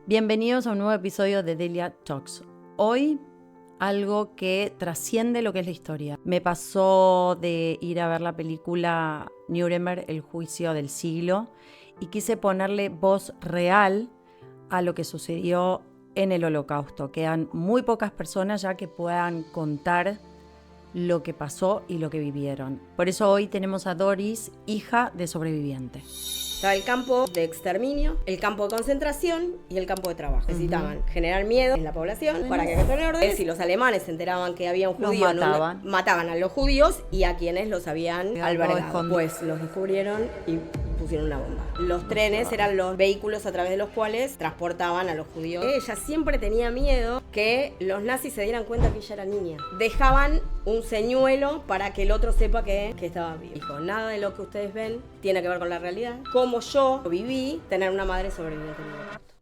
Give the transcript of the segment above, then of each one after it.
Bienvenidos a un nuevo episodio de Delia Talks. Hoy algo que trasciende lo que es la historia. Me pasó de ir a ver la película Nuremberg, el juicio del siglo, y quise ponerle voz real a lo que sucedió en el Holocausto. Quedan muy pocas personas ya que puedan contar lo que pasó y lo que vivieron. Por eso hoy tenemos a Doris, hija de sobreviviente. Estaba el campo de exterminio, el campo de concentración y el campo de trabajo. Necesitaban generar miedo en la población para que acataran órdenes. Si los alemanes se enteraban que había un judío, mataban a los judíos y a quienes los habían albergado. Pues los descubrieron y pusieron una bomba. Los trenes eran los vehículos a través de los cuales transportaban a los judíos. Ella siempre tenía miedo que los nazis se dieran cuenta que ella era niña. Dejaban un señuelo para que el otro sepa que estaba vivo. Dijo, nada de lo que ustedes ven tiene que ver con la realidad. Como yo viví tener una madre sobreviviente en el Holocausto.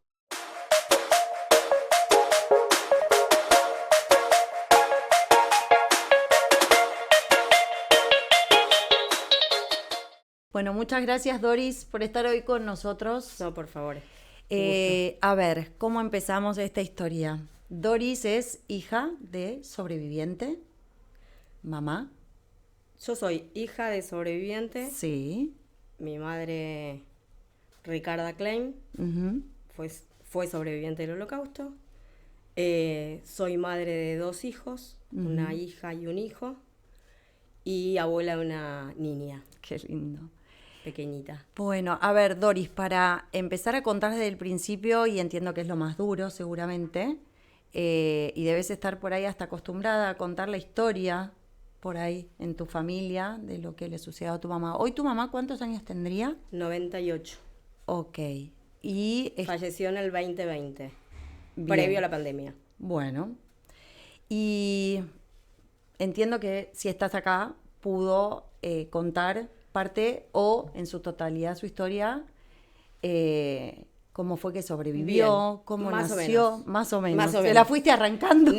Bueno, muchas gracias Doris por estar hoy con nosotros. No, por favor. A ver, ¿cómo empezamos esta historia? Doris es hija de sobreviviente, mamá. Yo soy hija de sobreviviente. Sí. Mi madre, Ricarda Klein, fue sobreviviente del Holocausto. Soy madre de 2 hijos, una hija y un hijo, y abuela de una niña. Qué lindo. Pequeñita. Bueno, a ver, Doris, para empezar a contar desde el principio, y entiendo que es lo más duro seguramente, y debes estar por ahí hasta acostumbrada a contar la historia por ahí en tu familia de lo que le sucedió a tu mamá. ¿Hoy tu mamá cuántos años tendría? 98. Ok. Falleció en el 2020, previo a la pandemia. Bueno. Y entiendo que si estás acá, pudo contar parte o en su totalidad su historia, cómo fue que sobrevivió, bien, cómo más nació, más o menos. Más o ¿Se menos. la fuiste arrancando?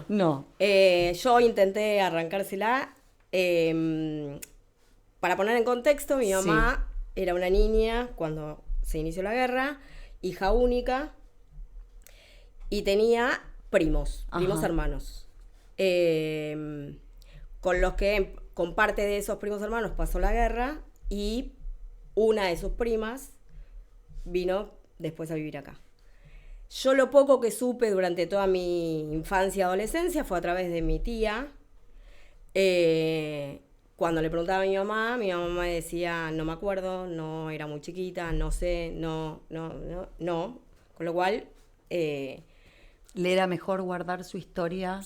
No. Yo intenté arrancársela. Para poner en contexto, mi mamá era una niña cuando se inició la guerra, hija única, y tenía primos hermanos, con los que con parte de esos primos hermanos pasó la guerra y una de sus primas vino después a vivir acá. Yo lo poco que supe durante toda mi infancia y adolescencia fue a través de mi tía. Cuando le preguntaba a mi mamá me decía, no me acuerdo, no, era muy chiquita, no sé, no. Con lo cual... ¿Le era mejor guardar su historia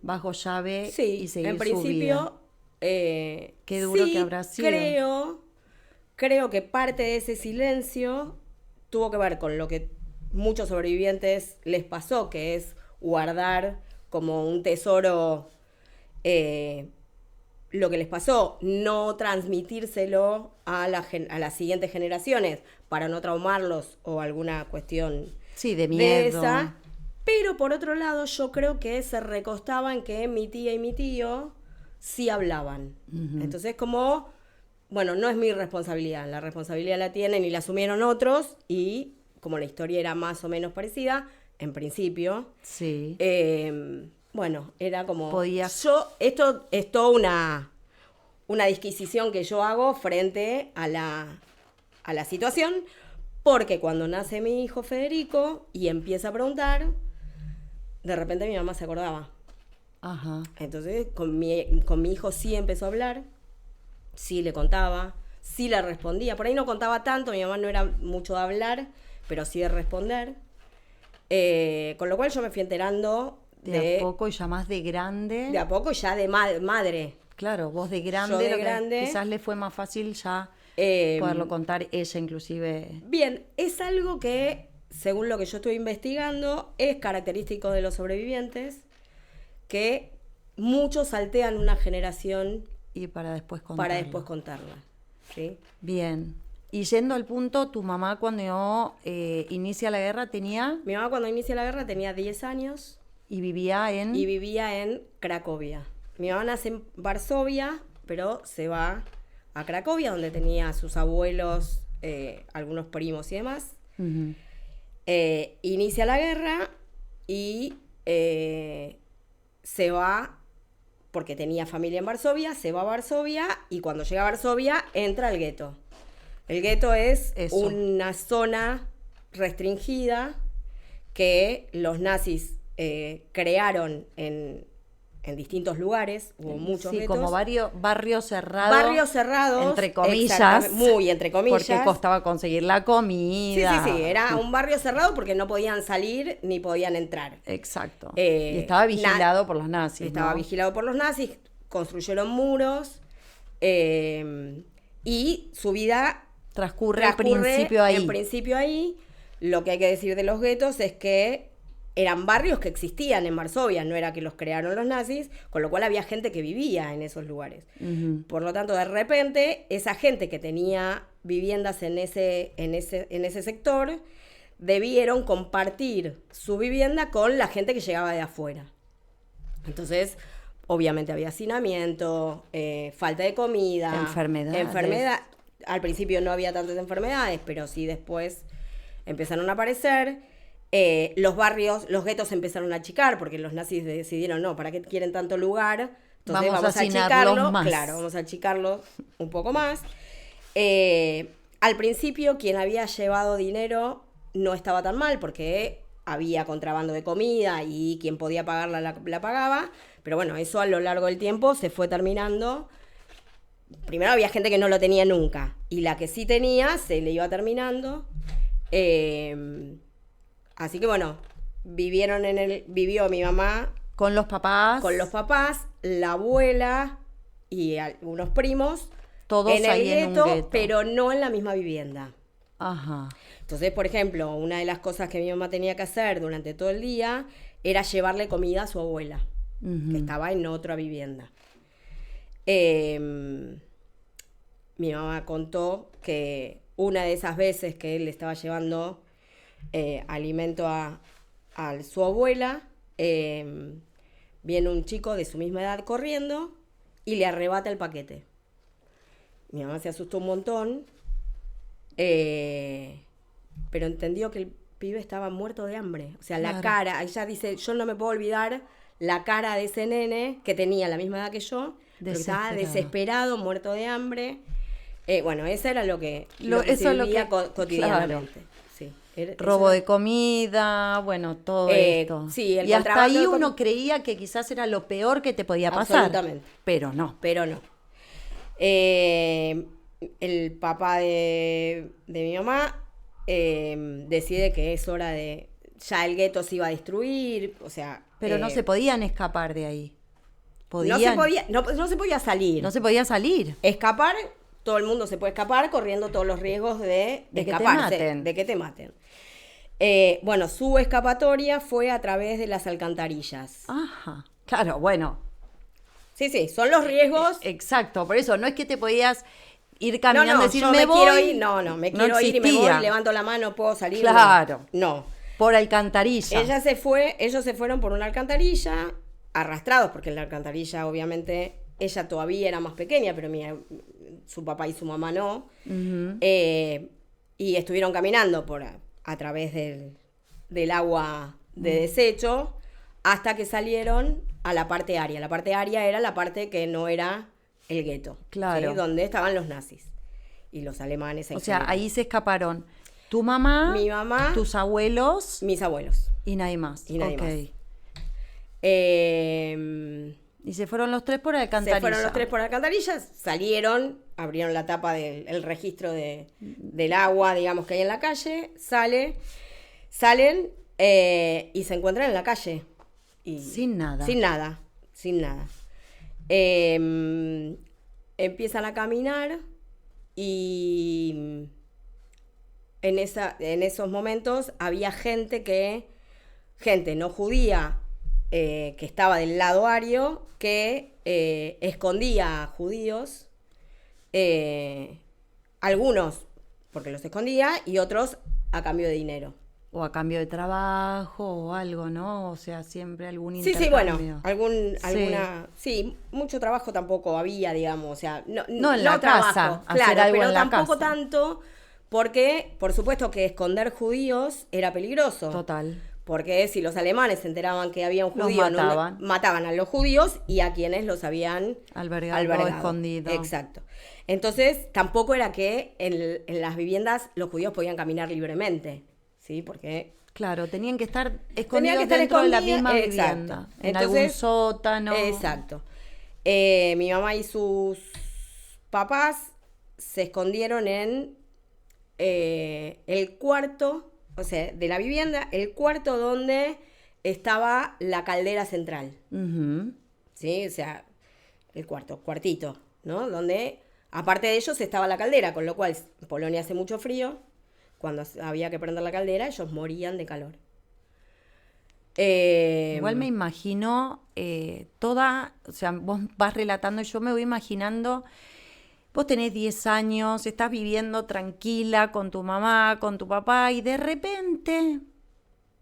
bajo llave y seguir su vida? En principio... qué duro que habrá sido. Creo que parte de ese silencio tuvo que ver con lo que muchos sobrevivientes les pasó, que es guardar como un tesoro lo que les pasó, no transmitírselo a las siguientes generaciones para no traumarlos o alguna cuestión de miedo. De esa. Pero por otro lado, yo creo que se recostaba en que mi tía y mi tío sí hablaban. Entonces, como, bueno, no es mi responsabilidad, la responsabilidad la tienen y la asumieron otros, y como la historia era más o menos parecida, en principio, bueno, era como... Esto es toda una disquisición que yo hago frente a la situación, porque cuando nace mi hijo Federico y empieza a preguntar, de repente mi mamá se acordaba. Entonces con mi hijo sí empezó a hablar, sí le contaba, sí le respondía. Por ahí no contaba tanto, mi mamá no era mucho de hablar, pero sí de responder. Con lo cual yo me fui enterando de a poco y ya más de grande. De a poco y ya de madre. Claro, vos de grande, yo de grande. Quizás le fue más fácil ya poderlo contar ella inclusive. Bien, es algo que, según lo que yo estoy investigando, es característico de los sobrevivientes, que muchos saltean una generación y para después contarla. ¿Sí? Bien. Y yendo al punto, tu mamá cuando inicia la guerra tenía... Mi mamá cuando inicia la guerra tenía 10 años. ¿Y vivía en Cracovia. Mi mamá nace en Varsovia, pero se va a Cracovia, donde tenía a sus abuelos, algunos primos y demás. inicia la guerra y se va, porque tenía familia en Varsovia, se va a Varsovia y cuando llega a Varsovia entra al gueto. El gueto es una zona restringida que los nazis crearon en distintos lugares, hubo muchos guetos. Como barrios cerrados. Barrios cerrados. Entre comillas. Muy entre comillas. Porque costaba conseguir la comida. Sí, era un barrio cerrado porque no podían salir ni podían entrar. Exacto. Y estaba vigilado por los nazis. Estaba vigilado por los nazis, construyeron muros y su vida transcurre en principio ahí. En principio ahí. Lo que hay que decir de los guetos es que eran barrios que existían en Varsovia, no era que los crearon los nazis, con lo cual había gente que vivía en esos lugares. Uh-huh. Por lo tanto, de repente, esa gente que tenía viviendas en ese sector debieron compartir su vivienda con la gente que llegaba de afuera. Entonces, obviamente había hacinamiento, falta de comida, enfermedad. Al principio no había tantas enfermedades, pero sí después empezaron a aparecer. Los guetos empezaron a achicar porque los nazis decidieron, no, ¿para qué quieren tanto lugar? Entonces vamos a achicarlo. Más. Claro, vamos a achicarlo un poco más. Al principio, quien había llevado dinero no estaba tan mal porque había contrabando de comida y quien podía pagarla la pagaba. Pero bueno, eso a lo largo del tiempo se fue terminando. Primero había gente que no lo tenía nunca y la que sí tenía se le iba terminando. Así que bueno, vivió mi mamá con los papás, la abuela y algunos primos, todos en ahí el gueto, en un gueto, pero no en la misma vivienda. Ajá. Entonces, por ejemplo, una de las cosas que mi mamá tenía que hacer durante todo el día era llevarle comida a su abuela, uh-huh, que estaba en otra vivienda. Mi mamá contó que una de esas veces que él le estaba llevando alimento a su abuela, viene un chico de su misma edad corriendo y le arrebata el paquete. Mi mamá se asustó un montón, pero entendió que el pibe estaba muerto de hambre. O sea, claro, la cara, ella dice, yo no me puedo olvidar la cara de ese nene que tenía la misma edad que yo, pero estaba desesperado, muerto de hambre. Bueno, eso era lo que se vivía cotidianamente. Claro. Robo de comida, bueno, todo esto. Sí, y hasta ahí uno creía que quizás era lo peor que te podía pasar. Absolutamente. Pero no. El papá de mi mamá decide que es hora de... Ya el gueto se iba a destruir, o sea... Pero no se podían escapar de ahí. No se podía salir. No se podía salir. Escapar, todo el mundo se puede escapar corriendo todos los riesgos de escaparse, de que te maten. Bueno, su escapatoria fue a través de las alcantarillas. Ajá, claro, bueno. Sí, son los riesgos. Exacto, por eso no es que te podías ir caminando y decir, me voy. Quiero ir, me quiero ir y me voy, levanto la mano, puedo salir. Claro. No. Por alcantarilla. Ellos se fueron por una alcantarilla, arrastrados, porque en la alcantarilla, obviamente, ella todavía era más pequeña, pero su papá y su mamá no. Uh-huh. Y estuvieron caminando a través del agua de desecho hasta que salieron a la parte aria. La parte aria era la parte que no era el gueto, claro, ¿sí? Donde estaban los nazis y los alemanes. O sea, ahí se escaparon tu mamá, mi mamá, tus abuelos, mis abuelos y nadie más. Y nadie más. Y se fueron los tres por alcantarilla. Salieron, abrieron la tapa del registro del agua, digamos, que hay en la calle, salen y se encuentran en la calle. Sin nada. Empiezan a caminar y en esos momentos había gente no judía, que estaba del lado ario, que escondía a judíos, algunos porque los escondía y otros a cambio de dinero. O a cambio de trabajo o algo, ¿no? O sea, siempre algún intercambio. Sí, bueno, mucho trabajo tampoco había, digamos, o sea, no en la trabajo, casa, claro, hacer algo pero en la tampoco casa. Tanto Porque, por supuesto que esconder judíos era peligroso. Total. Porque si los alemanes se enteraban que había un judío, mataban a los judíos y a quienes los habían albergado. Escondido. Exacto. Entonces, tampoco era que en las viviendas los judíos podían caminar libremente, ¿sí? Porque... Claro, tenían que estar escondidos dentro de la misma vivienda. En Entonces, algún sótano. Exacto. Mi mamá y sus papás se escondieron en el cuarto, o sea, de la vivienda, el cuarto donde estaba la caldera central. Uh-huh. ¿Sí? O sea, el cuartito, ¿no? Donde, aparte de ellos, estaba la caldera, con lo cual en Polonia hace mucho frío. Cuando había que prender la caldera, ellos morían de calor. Igual me imagino o sea, vos vas relatando y yo me voy imaginando, vos tenés 10 años, estás viviendo tranquila con tu mamá, con tu papá, y de repente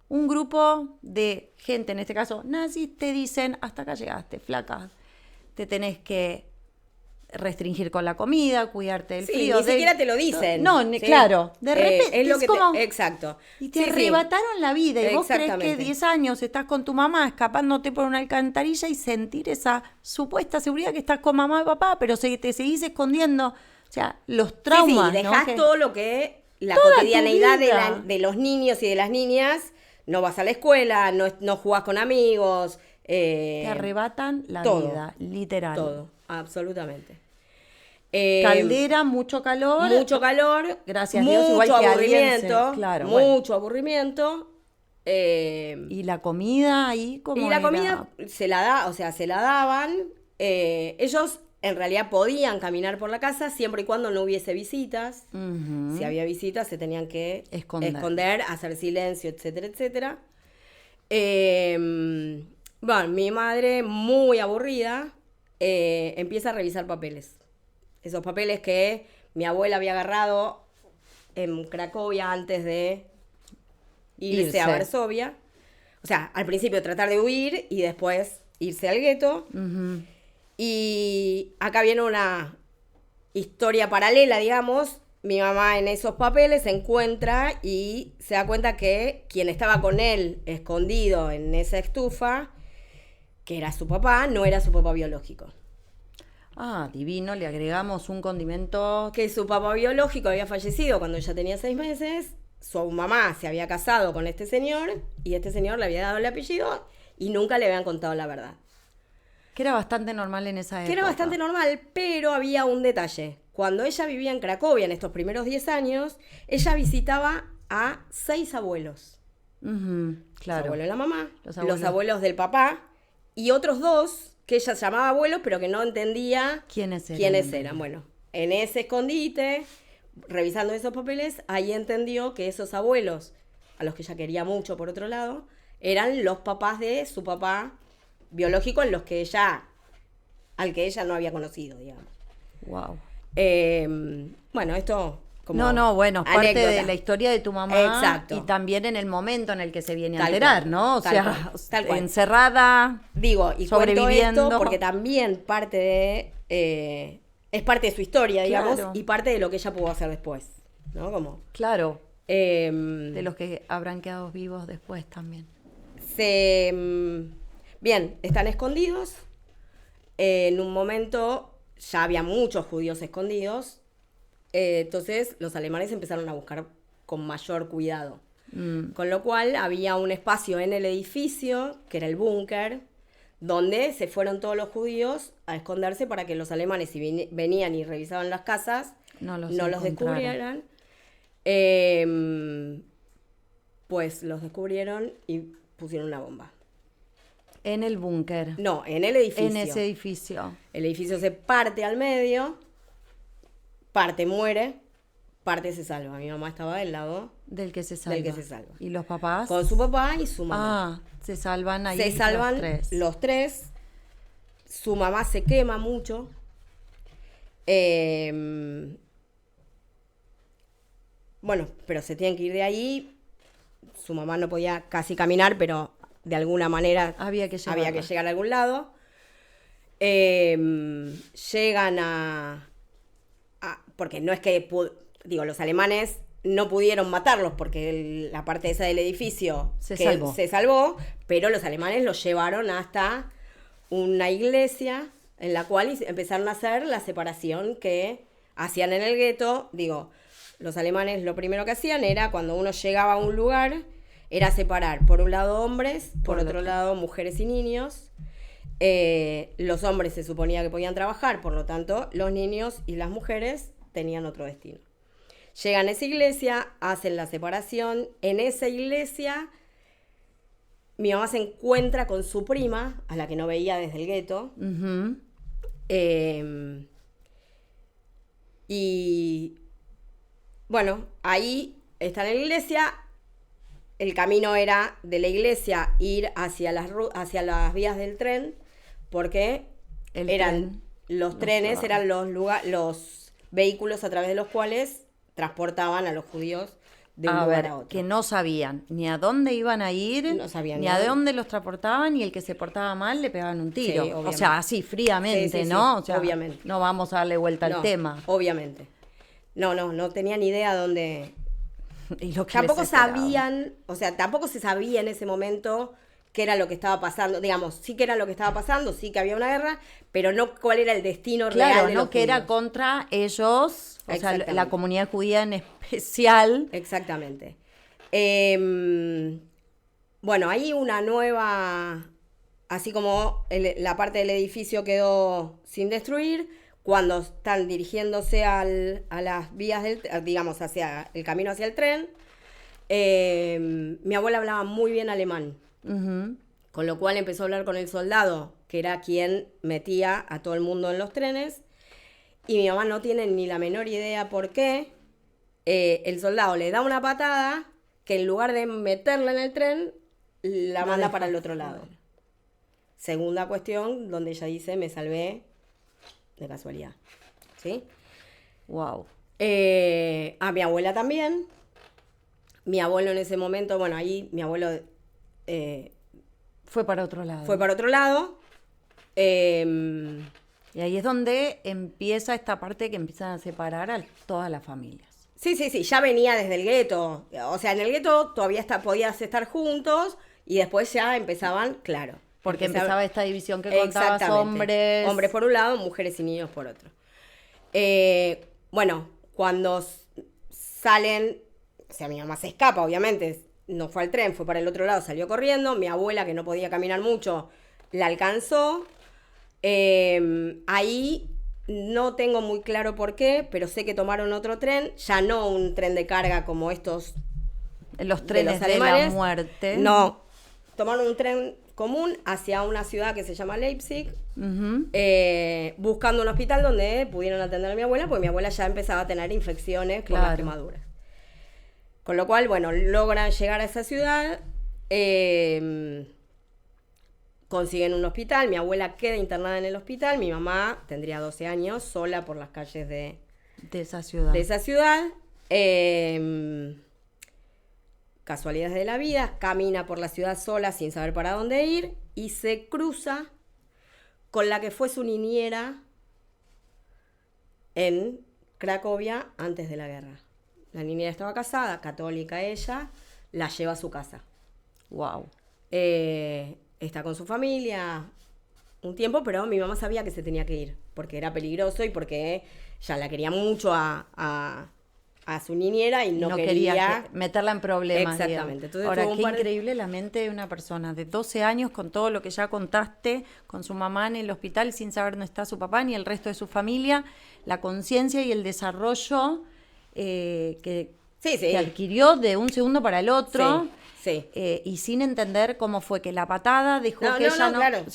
un grupo de gente, en este caso nazis, te dicen, hasta acá llegaste, flaca, te tenés que restringir con la comida, cuidarte del frío. Ni siquiera te lo dicen. No, ¿sí? Claro, de repente es como... Exacto. Y te arrebataron la vida, y vos crees que 10 años estás con tu mamá escapándote por una alcantarilla y sentir esa supuesta seguridad que estás con mamá y papá, pero te seguís escondiendo. O sea, los traumas, dejás, ¿no? Todo lo que... La toda cotidianeidad de los niños y de las niñas. No vas a la escuela, no jugás con amigos. Te arrebatan la vida, literal. Todo, absolutamente. Caldera, mucho calor. Mucho calor. Gracias a Dios, igual que aburrimiento. Claro, mucho aburrimiento. ¿Y la comida ahí cómo la era? Comida se la daban. Ellos en realidad podían caminar por la casa siempre y cuando no hubiese visitas. Uh-huh. Si había visitas se tenían que esconder, hacer silencio, etcétera, etcétera. Bueno, mi madre, muy aburrida, empieza a revisar papeles. Esos papeles que mi abuela había agarrado en Cracovia antes de irse a Varsovia. O sea, al principio tratar de huir y después irse al gueto. Uh-huh. Y acá viene una historia paralela, digamos. Mi mamá en esos papeles se encuentra y se da cuenta que quien estaba con él escondido en esa estufa, que era su papá, no era su papá biológico. Ah, divino, le agregamos un condimento. Que su papá biológico había fallecido cuando ella tenía 6 meses, su mamá se había casado con este señor y este señor le había dado el apellido y nunca le habían contado la verdad. Que era bastante normal en esa época. Que era bastante normal, pero había un detalle. Cuando ella vivía en Cracovia en estos primeros 10 años, ella visitaba a 6 abuelos. Uh-huh, claro. Los abuelos de la mamá, los abuelos del papá y otros 2 que ella llamaba abuelos, pero que no entendía quiénes eran. Bueno, en ese escondite, revisando esos papeles, ahí entendió que esos abuelos, a los que ella quería mucho por otro lado, eran los papás de su papá biológico, al que ella no había conocido, digamos. Wow. Bueno, esto... bueno, parte de la historia de tu mamá. Exacto. Y también en el momento en el que se viene a enterar, ¿no? O sea, tal cual. Encerrada, digo, y sobreviviendo. Cuento esto porque también parte de... es parte de su historia, digamos, claro. Y parte de lo que ella pudo hacer después, ¿no? Como... Claro. De los que habrán quedado vivos después también. Bien, están escondidos. En un momento ya había muchos judíos escondidos. Entonces los alemanes empezaron a buscar con mayor cuidado. Con lo cual había un espacio en el edificio, que era el búnker, donde se fueron todos los judíos a esconderse para que los alemanes, si venían y revisaban las casas, no los descubrieran. Pues los descubrieron y pusieron una bomba. ¿En el búnker? No, en el edificio. En ese edificio. El edificio se parte al medio, parte muere, parte se salva. Mi mamá estaba del lado del que se salva. ¿Y los papás? Con su papá y su mamá. Se salvan ahí. Se salvan los tres. Su mamá se quema mucho. Bueno, pero se tienen que ir de ahí. Su mamá no podía casi caminar, pero de alguna manera había que llegar a algún lado. Llegan porque no es que los alemanes no pudieron matarlos porque la parte esa del edificio se salvó, pero los alemanes los llevaron hasta una iglesia en la cual empezaron a hacer la separación que hacían en el gueto. Los alemanes lo primero que hacían era, cuando uno llegaba a un lugar, era separar por un lado hombres, por otro lado mujeres y niños. Los hombres se suponía que podían trabajar, por lo tanto los niños y las mujeres tenían otro destino. Llegan a esa iglesia, hacen la separación. En esa iglesia mi mamá se encuentra con su prima, a la que no veía desde el gueto. Uh-huh. Y bueno, ahí está en la iglesia. El camino era de la iglesia ir hacia las vías del tren, porque los trenes eran los vehículos a través de los cuales transportaban a los judíos de un lugar a otro. Que no sabían ni a dónde iban a ir, ni a dónde los transportaban, y el que se portaba mal le pegaban un tiro. Sí, o sea, así, fríamente, ¿no? O sea, obviamente. No vamos a darle vuelta al tema. Obviamente. No tenían idea dónde... Y lo que tampoco sabían, tampoco se sabía en ese momento qué era lo que estaba pasando. Sí que era lo que estaba pasando, sí que había una guerra, pero no cuál era el destino real de los que judíos. Era contra ellos, o sea, la comunidad judía en especial. Exactamente. Bueno, hay una nueva, así como la parte del edificio quedó sin destruir, cuando están dirigiéndose a las vías hacia el camino hacia el tren, mi abuela hablaba muy bien alemán. Uh-huh. Con lo cual empezó a hablar con el soldado, que era quien metía a todo el mundo en los trenes, y mi mamá no tiene ni la menor idea por qué. El soldado le da una patada que en lugar de meterla en el tren, la manda para el otro lado. Segunda cuestión, donde ella dice, me salvé de casualidad. ¿Sí? Wow. A mi abuela también. Mi abuelo en ese momento, ahí mi abuelo... fue para otro lado. Y ahí es donde empieza esta parte que empiezan a separar a todas las familias. Sí, ya venía desde el gueto. O sea, en el gueto todavía podías estar juntos y después ya empezaban, claro. Porque empezaba esta división que contabas, hombres por un lado, mujeres y niños por otro. Cuando salen, o sea, mi mamá se escapa, obviamente, no fue al tren, fue para el otro lado, salió corriendo. Mi abuela, que no podía caminar mucho, la alcanzó. Ahí no tengo muy claro por qué, pero sé que tomaron otro tren, ya no un tren de carga como estos. Los trenes de la muerte. No, tomaron un tren común hacia una ciudad que se llama Leipzig, uh-huh. Buscando un hospital donde pudieran atender a mi abuela, porque mi abuela ya empezaba a tener infecciones por las quemaduras. Con lo cual, logran llegar a esa ciudad, consiguen un hospital, mi abuela queda internada en el hospital, mi mamá tendría 12 años, sola por las calles de esa ciudad. Casualidades de la vida, camina por la ciudad sola sin saber para dónde ir y se cruza con la que fue su niñera en Cracovia antes de la guerra. La niñera estaba casada, católica ella, la lleva a su casa. Wow. Está con su familia un tiempo, pero mi mamá sabía que se tenía que ir, porque era peligroso y porque ya la quería mucho a su niñera y no quería meterla en problemas. Exactamente. Entonces, ahora, qué increíble la mente de una persona de 12 años con todo lo que ya contaste, con su mamá en el hospital sin saber dónde está su papá ni el resto de su familia, la conciencia y el desarrollo que adquirió de un segundo para el otro. Sí. Y sin entender cómo fue que la patada dejó que ella claro.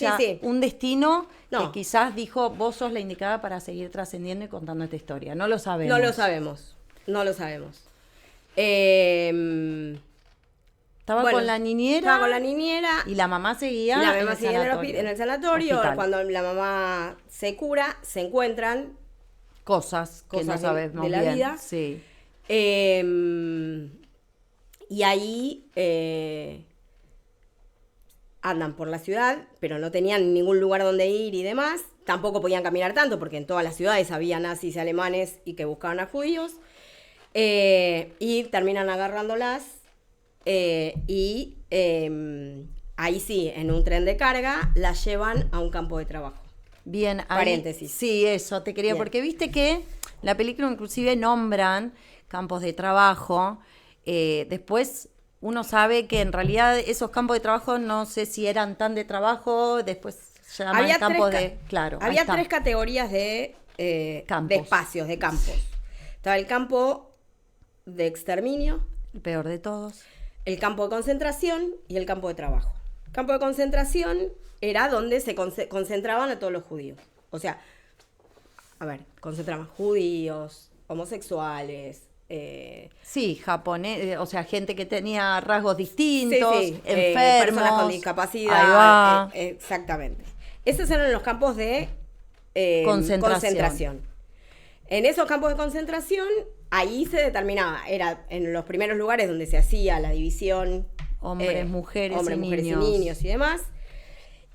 Un destino que quizás dijo, vos sos la indicada para seguir trascendiendo y contando esta historia. No lo sabemos. No lo sabemos. Estaba con la niñera. Estaba con la niñera. Y la mamá seguía, en el sanatorio. Hospital. Cuando la mamá se cura, se encuentran cosas que no sabemos de la bien. Vida. Sí. Y ahí andan por la ciudad, pero no tenían ningún lugar donde ir y demás. Tampoco podían caminar tanto, porque en todas las ciudades había nazis y alemanes y que buscaban a judíos. Y terminan agarrándolas y ahí sí, en un tren de carga, las llevan a un campo de trabajo. Bien, ahí, paréntesis. Sí, eso te quería, porque viste que la película inclusive nombran campos de trabajo. Después uno sabe que en realidad esos campos de trabajo no sé si eran tan de trabajo, después se llaman campos de... Claro, había 3 categorías de espacios, de campos. Estaba el campo de exterminio, el peor de todos, el campo de concentración y el campo de trabajo. El campo de concentración era donde se concentraban a todos los judíos. O sea, concentraban judíos, homosexuales. Sí, japonés, o sea, gente que tenía rasgos distintos, enfermos, personas con discapacidad. Exactamente. Esos eran los campos de concentración. En esos campos de concentración, ahí se determinaba, era en los primeros lugares donde se hacía la división hombres, mujeres y niños y demás,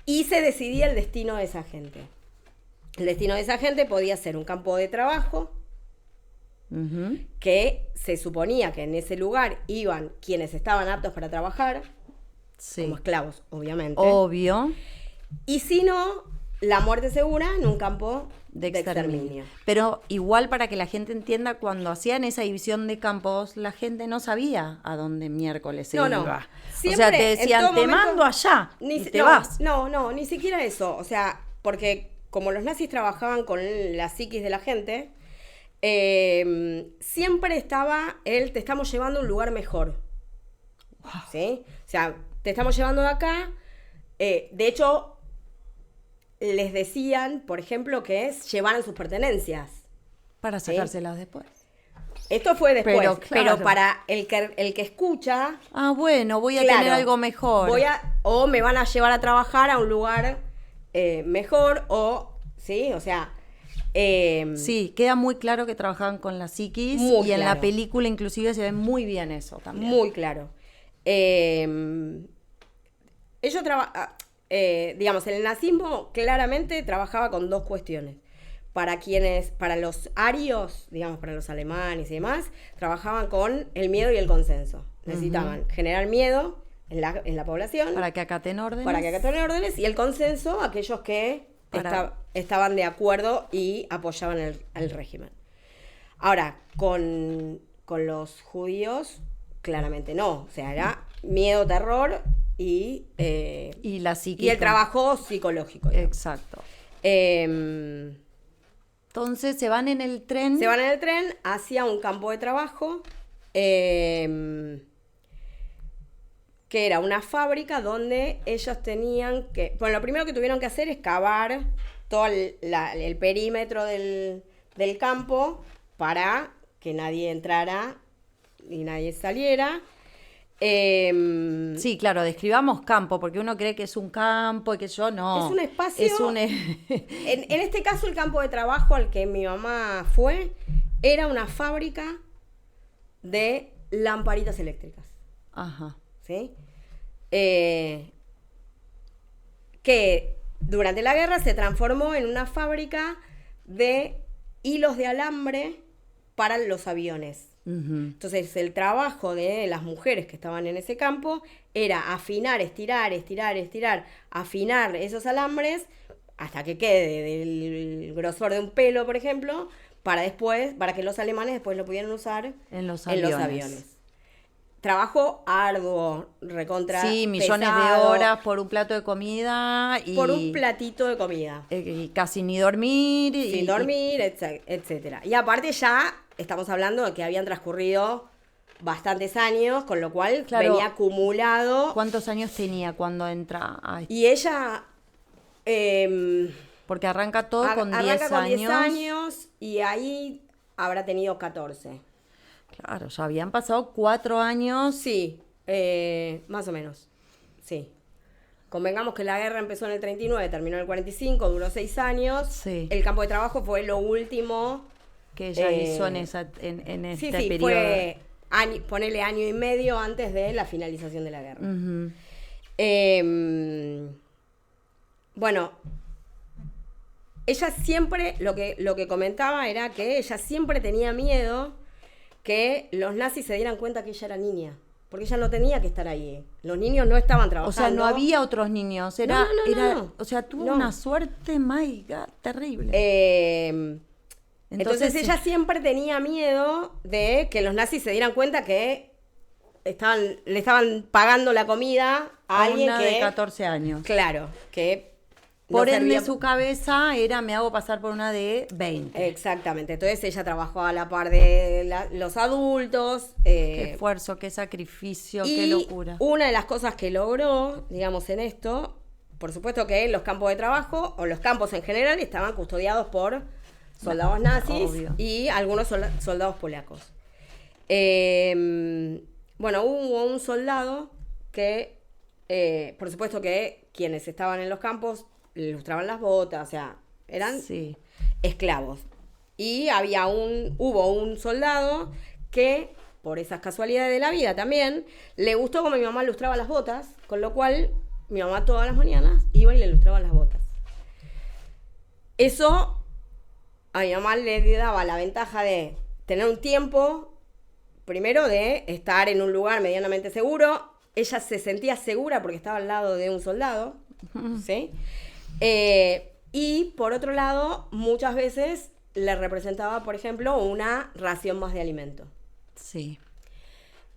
y se decidía el destino de esa gente. El destino de esa gente podía ser un campo de trabajo, que se suponía que en ese lugar iban quienes estaban aptos para trabajar, como esclavos, obviamente. Obvio. Y si no, la muerte segura en un campo de exterminio. Pero igual, para que la gente entienda, cuando hacían esa división de campos, la gente no sabía a dónde miércoles se iba. No. Siempre, o sea, te decían, te mando allá y te vas. No, ni siquiera eso. O sea, porque como los nazis trabajaban con la psiquis de la gente, siempre estaba te estamos llevando a un lugar mejor. Wow. ¿Sí? O sea, te estamos llevando de acá. De hecho, les decían, por ejemplo, que llevaran sus pertenencias. Para sacárselas después. Esto fue después, pero para el que escucha... Ah, bueno, voy a tener algo mejor. O me van a llevar a trabajar a un lugar mejor, ¿sí? O sea... sí, queda muy claro que trabajaban con la psiquis y en la película inclusive se ve muy bien eso también. Muy claro. Ellos digamos, el nazismo claramente trabajaba con 2 cuestiones. Para los arios, digamos, para los alemanes y demás, trabajaban con el miedo y el consenso. Necesitaban generar miedo en la población. Para que acaten órdenes. Y el consenso, aquellos que estaban de acuerdo y apoyaban el régimen. Ahora, con los judíos, claramente no. O sea, era miedo, terror y la psiquis. Y el trabajo psicológico. Exacto. Entonces se van en el tren. Se van en el tren hacia un campo de trabajo que era una fábrica donde ellos tenían que... Bueno, lo primero que tuvieron que hacer es cavar todo el perímetro del campo para que nadie entrara y nadie saliera. Sí, claro, describamos campo, porque uno cree que es un campo y que yo no. Es un espacio. En este caso, el campo de trabajo al que mi mamá fue era una fábrica de lamparitas eléctricas. Ajá. ¿Sí? Que durante la guerra se transformó en una fábrica de hilos de alambre para los aviones. Entonces el trabajo de las mujeres que estaban en ese campo era afinar, estirar, afinar esos alambres hasta que quede del grosor de un pelo, por ejemplo, para que los alemanes después lo pudieran usar en los aviones. Trabajo arduo, recontra sí, millones pesado, de horas por un plato de comida. Por un platito de comida. Y casi ni dormir. Sin dormir, etcétera. Y aparte ya estamos hablando de que habían transcurrido bastantes años, con lo cual venía acumulado. ¿Cuántos años tenía cuando entra? Y ella... porque arranca todo con 10 años. Arranca con 10 años y ahí habrá tenido 14. Claro, ya habían pasado 4 años. Sí, más o menos, sí. Convengamos que la guerra empezó en el 39, terminó en el 45, duró 6 años. Sí. El campo de trabajo fue lo último que ella hizo en este periodo. Fue ponele año y medio antes de la finalización de la guerra. Bueno, ella siempre, lo que comentaba era que ella siempre tenía miedo que los nazis se dieran cuenta que ella era niña. Porque ella no tenía que estar ahí. Los niños no estaban trabajando. O sea, no había otros niños. No. O sea, tuvo una suerte, my God, terrible. Entonces ella siempre tenía miedo de que los nazis se dieran cuenta que le estaban pagando la comida a alguien una de 14 años. Claro, que por ende, su cabeza era, me hago pasar por una de 20. Exactamente. Entonces ella trabajó a la par de los adultos. Qué esfuerzo, qué sacrificio, qué locura. Una de las cosas que logró, digamos, en esto, por supuesto que los campos de trabajo, o los campos en general, estaban custodiados por soldados nazis y algunos soldados polacos. Bueno, hubo un soldado que, por supuesto que quienes estaban en los campos le ilustraban las botas, o sea, eran esclavos. Y hubo un soldado que, por esas casualidades de la vida también, le gustó como mi mamá ilustraba las botas, con lo cual mi mamá todas las mañanas iba y le ilustraba las botas. Eso a mi mamá le daba la ventaja de tener un tiempo, primero de estar en un lugar medianamente seguro. Ella se sentía segura porque estaba al lado de un soldado, ¿sí? Y por otro lado, muchas veces le representaba, por ejemplo, una ración más de alimento. Sí.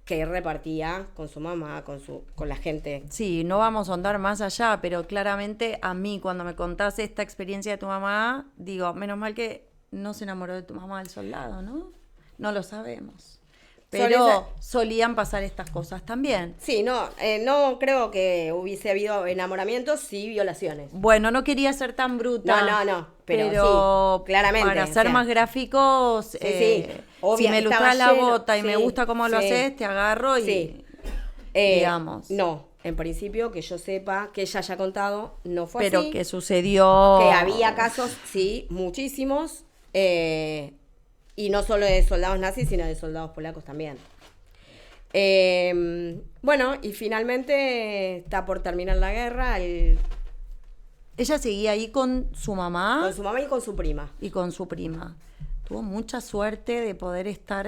Que repartía con su mamá, con la gente. Sí, no vamos a andar más allá, pero claramente a mí, cuando me contaste esta experiencia de tu mamá, digo, menos mal que no se enamoró de tu mamá del soldado, ¿no? No lo sabemos. Pero solían pasar estas cosas también. Sí, no creo que hubiese habido enamoramientos, sí violaciones. Bueno, no quería ser tan bruta. No, pero sí, claramente. Para ser más gráficos, si me ilustras la bota y me gusta cómo lo haces, te agarro y digamos. No, en principio, que yo sepa, que ella haya contado, no fue pero así. Pero que sucedió. Que había casos, sí, muchísimos. Y no solo de soldados nazis, sino de soldados polacos también. Bueno, y finalmente está por terminar la guerra. Ella seguía ahí con su mamá. Con su mamá y con su prima. Tuvo mucha suerte de poder estar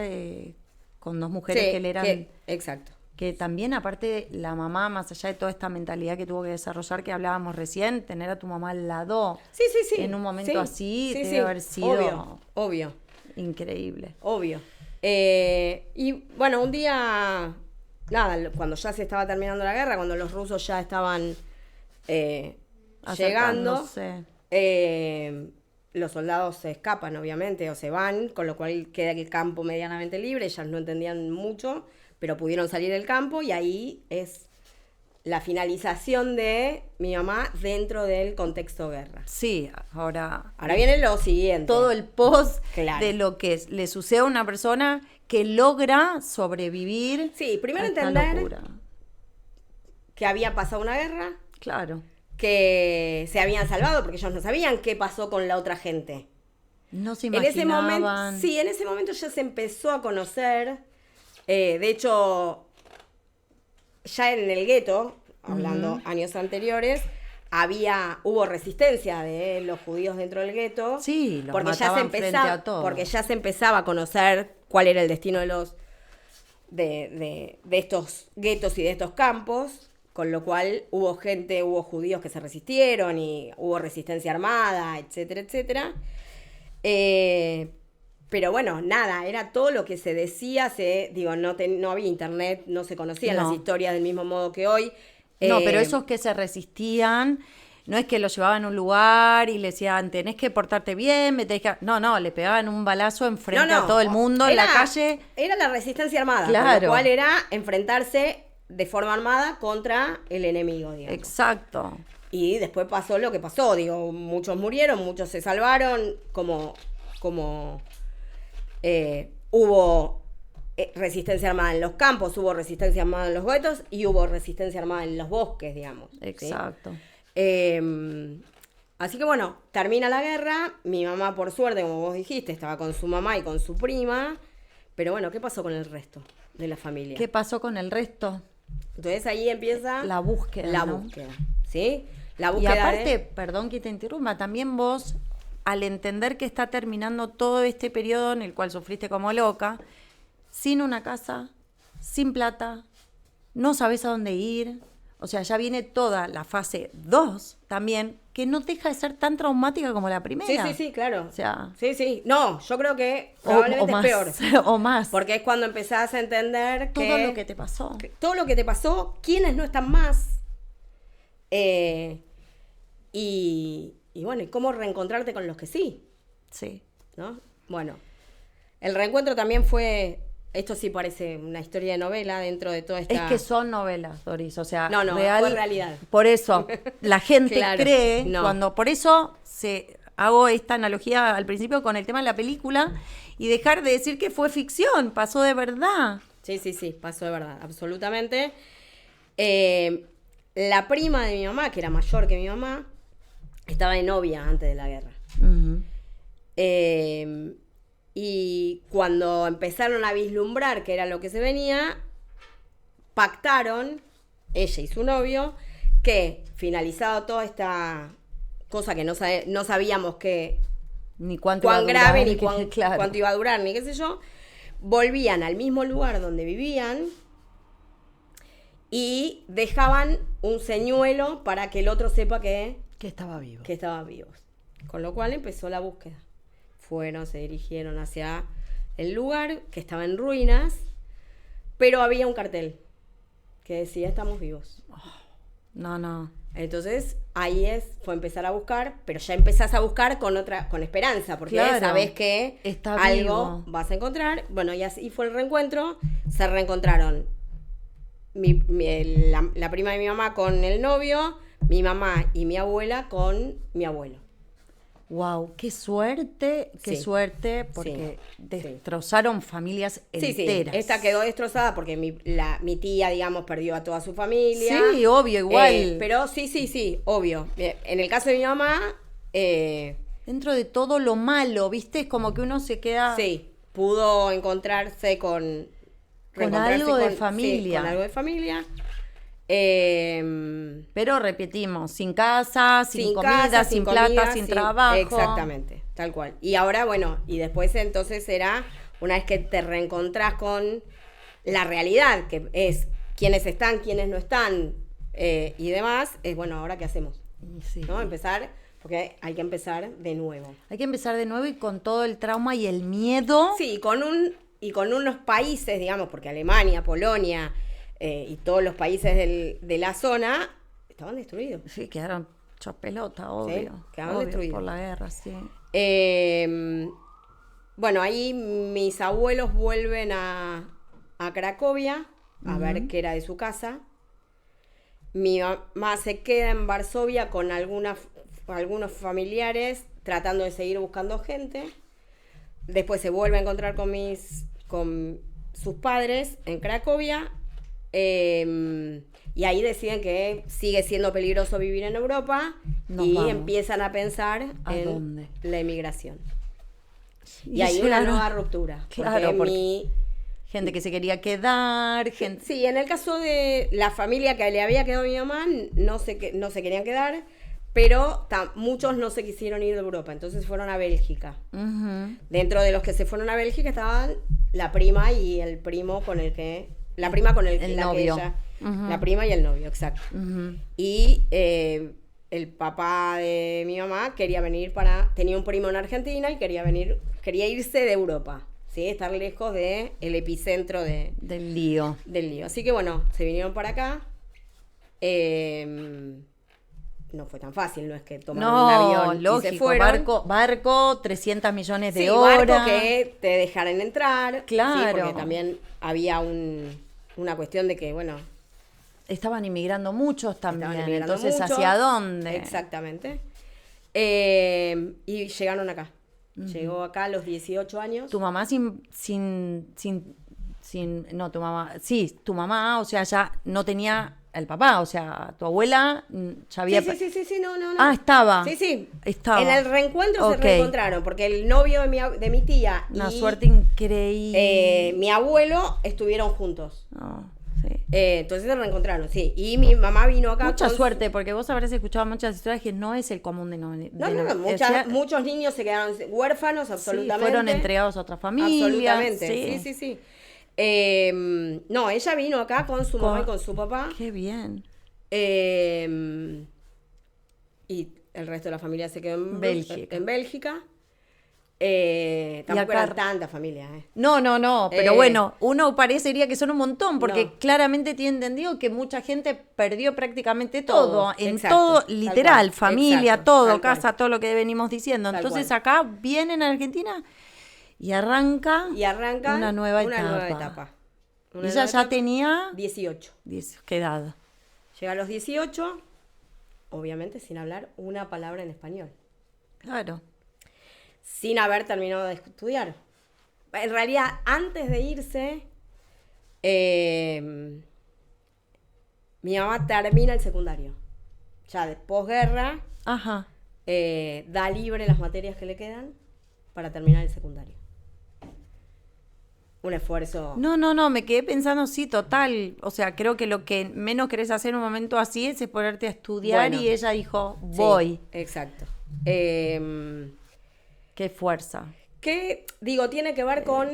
con dos mujeres que le eran... Exacto. Que también, aparte, la mamá, más allá de toda esta mentalidad que tuvo que desarrollar, que hablábamos recién, tener a tu mamá al lado. Sí. En un momento así, debe haber sido... Obvio. Increíble. Obvio. Y bueno, un día, cuando ya se estaba terminando la guerra, cuando los rusos ya estaban llegando, los soldados se escapan, obviamente, o se van, con lo cual queda el campo medianamente libre. Ellas no entendían mucho, pero pudieron salir del campo y ahí es la finalización de mi mamá dentro del contexto guerra. Sí, ahora viene lo siguiente. Todo el post de lo que le sucede a una persona que logra sobrevivir. Sí, primero entender que había pasado una guerra. Claro. Que se habían salvado porque ellos no sabían qué pasó con la otra gente. No se imaginaban. En ese momento ya se empezó a conocer. De hecho, ya en el gueto, hablando años anteriores, hubo resistencia de los judíos dentro del gueto. Sí, los mataban frente a todos. Porque ya se empezaba a conocer cuál era el destino de estos guetos y de estos campos, con lo cual hubo judíos que se resistieron y hubo resistencia armada, etcétera, etcétera. Pero bueno, era todo lo que se decía, no había internet, no se conocían las historias del mismo modo que hoy. No, pero esos que se resistían, no es que los llevaban a un lugar y le decían, tenés que portarte bien, no, le pegaban un balazo enfrente a todo el mundo en la calle. Era la resistencia armada, claro. Con lo cual era enfrentarse de forma armada contra el enemigo, digamos. Exacto. Y después pasó lo que pasó, muchos murieron, muchos se salvaron, como hubo resistencia armada en los campos, hubo resistencia armada en los guetos y hubo resistencia armada en los bosques, digamos. Exacto. ¿Sí? Así que bueno, termina la guerra, mi mamá por suerte, como vos dijiste, estaba con su mamá y con su prima, pero bueno, ¿qué pasó con el resto de la familia? ¿Qué pasó con el resto? Entonces ahí empieza la búsqueda. La búsqueda, ¿sí? La búsqueda. Y aparte, perdón que te interrumpa, también vos, al entender que está terminando todo este periodo en el cual sufriste como loca, sin una casa, sin plata, no sabes a dónde ir. O sea, ya viene toda la fase 2 también, que no deja de ser tan traumática como la primera. Sí, claro. O sea, sí. No, yo creo que probablemente más, es peor. O más. Porque es cuando empezás a entender todo lo que te pasó. Todo lo que te pasó, quiénes no están más. Y bueno, y cómo reencontrarte con los que sí. Sí. ¿No? Bueno, el reencuentro también fue... Esto sí parece una historia de novela dentro de toda esta... Es que son novelas, Doris, o sea... No, fue realidad. Por eso, la gente claro, cree, no. cuando... Por eso hago esta analogía al principio con el tema de la película y dejar de decir que fue ficción, pasó de verdad. Sí, pasó de verdad, absolutamente. La prima de mi mamá, que era mayor que mi mamá, estaba de novia antes de la guerra. Uh-huh. Y cuando empezaron a vislumbrar qué era lo que se venía, pactaron, ella y su novio, que finalizado toda esta cosa que no sabíamos ni cuánto cuán iba a grave, durar, ni cuánto iba a durar, ni qué sé yo, volvían al mismo lugar donde vivían y dejaban un señuelo para que el otro sepa que estaba vivo. Que estaban vivos. Con lo cual empezó la búsqueda. Se dirigieron hacia el lugar, que estaba en ruinas, pero había un cartel que decía estamos vivos. No. Entonces ahí fue empezar a buscar, pero ya empezás a buscar con esperanza, porque sabés que algo vas a encontrar. Bueno, y así fue el reencuentro. Se reencontraron la prima de mi mamá con el novio, mi mamá y mi abuela con mi abuelo. Wow, qué suerte, porque destrozaron familias enteras. Sí, esta quedó destrozada porque mi tía, digamos, perdió a toda su familia. Sí, obvio, igual. Pero sí, obvio. En el caso de mi mamá... dentro de todo lo malo, ¿viste? Es como que uno se queda... Sí, pudo encontrarse con algo de familia. Sí, con algo de familia. Pero repetimos, sin casa, sin comida, sin plata, sin trabajo. Exactamente, tal cual. Y ahora, bueno, y después entonces era, una vez que te reencontrás con la realidad, que es quiénes están, quiénes no están y demás, es bueno, ¿ahora qué hacemos? Sí. ¿No? Empezar, porque hay que empezar de nuevo. Hay que empezar de nuevo y con todo el trauma y el miedo. Sí, y con unos países, digamos, porque Alemania, Polonia... y todos los países de la zona estaban destruidos. Sí, quedaron hechos pelota, obvio. Sí, quedaron destruidos. Por la guerra, sí. Bueno, ahí mis abuelos vuelven a Cracovia a ver qué era de su casa. Mi mamá se queda en Varsovia con algunos familiares tratando de seguir buscando gente. Después se vuelve a encontrar con sus padres en Cracovia. Y ahí deciden que sigue siendo peligroso vivir en Europa empiezan a pensar en la emigración. Y hay una nueva ruptura. Claro, porque gente que se quería quedar. Sí, en el caso de la familia que le había quedado a mi mamá, no se querían quedar, pero muchos no se quisieron ir de Europa, entonces fueron a Bélgica. Uh-huh. Dentro de los que se fueron a Bélgica estaban la prima y el primo con el que... La prima con el novio. Que ella, uh-huh. La prima y el novio, exacto. Uh-huh. Y el papá de mi mamá quería venir tenía un primo en Argentina y quería irse de Europa, ¿sí? Estar lejos del epicentro del lío. Así que bueno, se vinieron para acá. No fue tan fácil, no es que tomaron un avión lógico, y se fueron. Barco, 300 millones de horas. Barco que te dejaran entrar. Claro. Sí, porque también había una cuestión de que, bueno... Estaban inmigrando muchos también, entonces ¿hacia dónde? Exactamente. Y llegaron acá. Uh-huh. Llegó acá a los 18 años. Tu mamá tu mamá, o sea, ya no tenía el papá, o sea, tu abuela ya había... Sí, no. Ah, estaba. Sí. Estaba. En el reencuentro se reencontraron, porque el novio de mi tía una suerte increíble. Mi abuelo estuvieron juntos. Oh, sí. Entonces se reencontraron, sí. Y mi mamá vino acá. Mucha suerte, porque vos habrás escuchado muchas historias que no es el común denominador. No. Muchos niños se quedaron huérfanos, absolutamente. Sí, fueron entregados a otra familia. Absolutamente, sí. No, ella vino acá con su mamá y con su papá. Qué bien. Y el resto de la familia se quedó en Bélgica. Bélgica. Tampoco eran tantas familias. No, pero bueno, uno parecería que son un montón, porque claramente tiene entendido que mucha gente perdió prácticamente todo, en exacto, todo, literal, familia, exacto, todo, casa, todo lo que venimos diciendo. Tal Entonces cual. acá vienen a Argentina y arranca una nueva etapa. Ella ya tenía 18. ¿Qué edad? Llega a los 18, obviamente sin hablar una palabra en español. Claro. Sin haber terminado de estudiar. En realidad, antes de irse, mi mamá termina el secundario. Ya de posguerra, Ajá. da libre las materias que le quedan para terminar el secundario. Un esfuerzo. No, me quedé pensando, sí, total. O sea, creo que lo que menos querés hacer en un momento así es ponerte a estudiar, Bueno, y ella dijo, voy. Sí, exacto. Qué fuerza. Que, digo, tiene que ver con...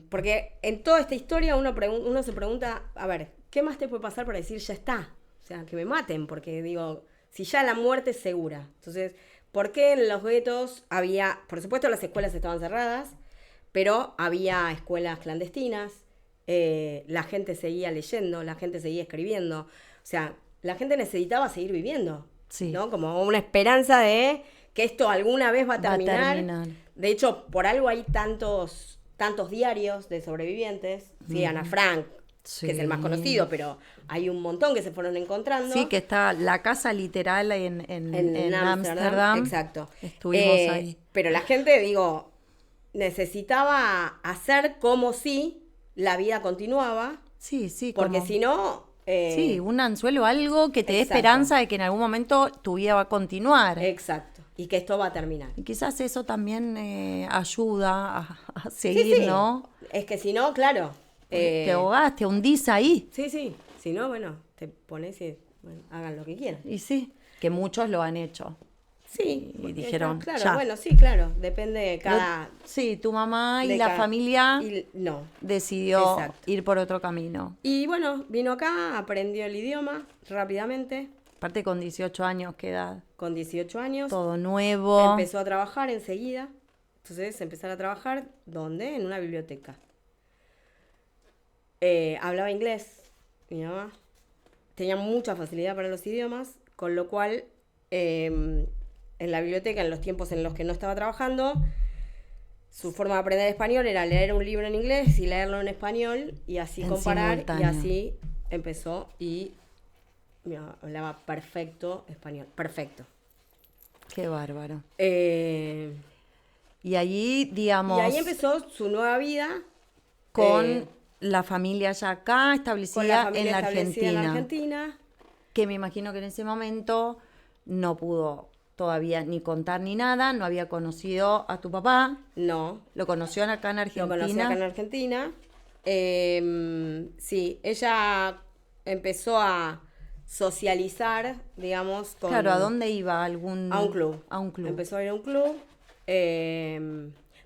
porque en toda esta historia uno se pregunta, a ver, ¿qué más te puede pasar para decir ya está? O sea, que me maten, porque digo, si ya la muerte es segura. Entonces, ¿por qué en los guetos había... Por supuesto las escuelas estaban cerradas, pero había escuelas clandestinas, la gente seguía leyendo, la gente seguía escribiendo. O sea, la gente necesitaba seguir viviendo, Sí. ¿no? Como una esperanza de que esto alguna vez va a terminar. De hecho, por algo hay tantos diarios de sobrevivientes. Sí, Ana Frank, que es el más conocido, pero hay un montón que se fueron encontrando. Sí, que está la casa literal en Ámsterdam. Exacto. Estuvimos ahí. Pero la gente, digo, necesitaba hacer como si la vida continuaba. Sí, porque como... si no... sí, un anzuelo, algo que te dé Exacto. esperanza de que en algún momento tu vida va a continuar. Exacto. Y que esto va a terminar. Y quizás eso también ayuda a seguir, Sí. ¿no? Es que si no, claro. Te ahogás, te hundís ahí. Sí. Si no, bueno, te pones y bueno, hagan lo que quieran. Y sí, que muchos lo han hecho. Sí. Y dijeron, claro, ya. bueno, sí, claro. Depende de cada... Sí, tu mamá y de la cada- familia no. decidió Exacto. ir por otro camino. Y bueno, vino acá, aprendió el idioma rápidamente, Aparte con 18 años, ¿qué edad? con 18 años. Todo nuevo. Empezó a trabajar enseguida. Entonces, empezar a trabajar, ¿dónde? En una biblioteca. Hablaba inglés, mi mamá. Tenía mucha facilidad para los idiomas, con lo cual, en la biblioteca, en los tiempos en los que no estaba trabajando, su forma de aprender español era leer un libro en inglés y leerlo en español, y así En comparar, simultáneo. y así empezó, y mi mamá hablaba perfecto español, perfecto. Qué bárbaro. Y Y allí, digamos, ahí empezó su nueva vida con la familia ya acá, con la establecida familia en la establecida en la Argentina. Argentina. Que me imagino que en ese momento no pudo todavía ni contar ni nada, no había conocido a tu papá, No, lo conoció acá en Argentina. lo conocí acá en Argentina. Sí, ella empezó a socializar, digamos, con... Claro, ¿a dónde iba? A un club. A un club. Empezó a ir a un club,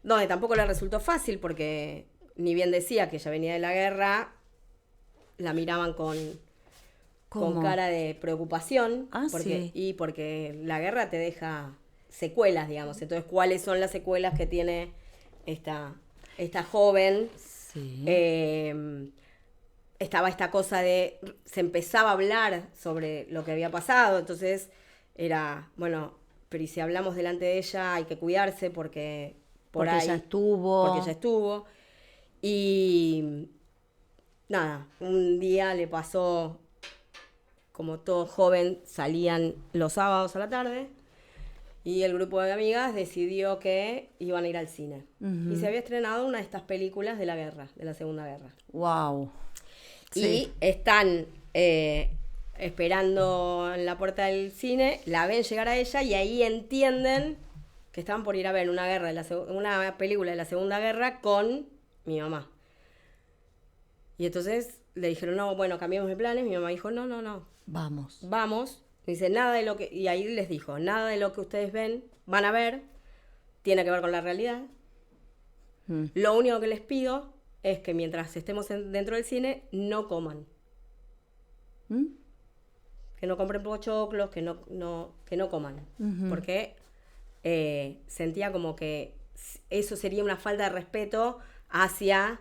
donde tampoco le resultó fácil porque ni bien decía que ella venía de la guerra, la miraban con ¿Cómo? cara de preocupación. Ah, porque, sí. y porque la guerra te deja secuelas, digamos. Entonces, ¿cuáles son las secuelas que tiene esta joven? Sí. Estaba esta cosa de... Se empezaba a hablar sobre lo que había pasado, entonces era, bueno, pero y si hablamos delante de ella hay que cuidarse porque por Porque ahí... ella estuvo. Porque ella estuvo. Y nada, un día le pasó, como todo joven, salían los sábados a la tarde y el grupo de amigas decidió que iban a ir al cine. Ujú. Y se había estrenado una de estas películas de la guerra, de la Segunda Guerra. Wow. Y están esperando en la puerta del cine, la ven llegar a ella y ahí entienden que estaban por ir a ver una película de la Segunda Guerra con mi mamá. Y entonces le dijeron, no, bueno, cambiemos de planes. Mi mamá dijo, no, Vamos. vamos. Dice, nada de lo que... Y ahí les dijo, nada de lo que ustedes van a ver, tiene que ver con la realidad. Mm. Lo único que les pido es que mientras estemos dentro del cine, no coman. Que no compren pochoclos, que no coman. Porque sentía como que eso sería una falta de respeto hacia